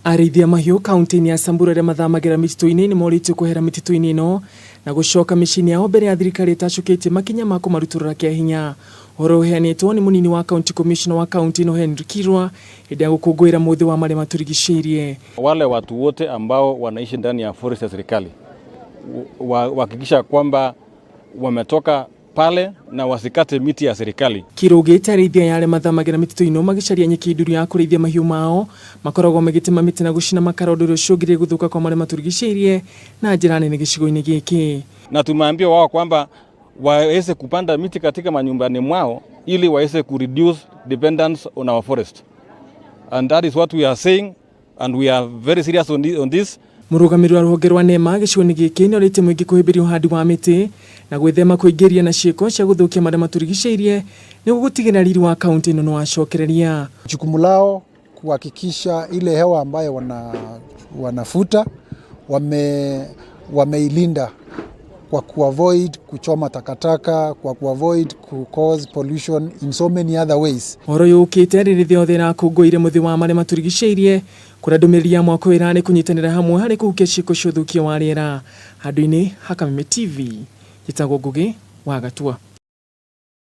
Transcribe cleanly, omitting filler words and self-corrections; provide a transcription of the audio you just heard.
Arĩithia mahiũ kaunti-inĩ ya Samburu arĩa mathamagĩra mĩtitũ-inĩ nĩ moritũ kwehera mĩtitũ-inĩ ĩno na gũcoka mĩciĩ-inĩ yao mbere ya thirikari ĩtacũkĩtie makinya ma kũmarutũrũra kĩa hinya. Ũhoro ũheanĩtwo nĩ mũnini wa county commissioner wa kaunti ĩno Henry Kirwa hĩndĩ ya gũkũngũĩra mũthĩ wa marĩa matũrigicĩirie. Wale watu wote ambao wanaishi ndani ya forest ya serikali wahakikisha kwamba wametoka pale na wasikate miti ya serikali. Kirugĩte arĩithia ya arĩa mathamagĩra mĩtitũ-inĩ magĩcaria nyeki nduru ya kũrĩithia mahiũ mao makoragwo magĩtema mĩtĩ na gũcina makara ũndũ ũrĩa ũcũngĩrĩirie gũthũka kwa marĩa matũrigicĩirie na njĩra nene gĩcigo-inĩ gĩkĩ. Na tumeambia wao kwamba waweze kupanda miti katika manyumbani mwao ili waweze kureduce dependence on our forest. And that is what we are saying and we are very serious on this. Mũrũgamĩrĩri wa rũhonge rwa NEMA gĩcigo-inĩ gĩkĩ nĩ orĩtie mũingĩ kũhĩmbĩria ũhandi wa mĩtĩ na gwĩthema kũingĩria na ciĩko cia gũthũkia marĩa matũrigicĩirie nĩguo gũtigĩrĩra riri wa kaunti ĩno nĩ wacokereria. Jukumu lao kuhakikisha ile hewa ambayo wanafuta wameilinda kwa kuavoid kuchoma takataka, kwa kuavoid cause pollution in so many other ways. Ũhoro ũyũ ũkĩte rĩrĩa thothe rakũngũĩire mũthĩ wa marĩa matũrigicĩirie kũrĩa ndũmĩrĩri ya mwaka ũyũ nĩ kũnyitanĩra hamwe harĩ kũhukia ciĩko cia ũthũkia wa rĩera. Handũ-inĩ ha Kameme TV, gĩtagwo Ngũgĩ wa Gatua.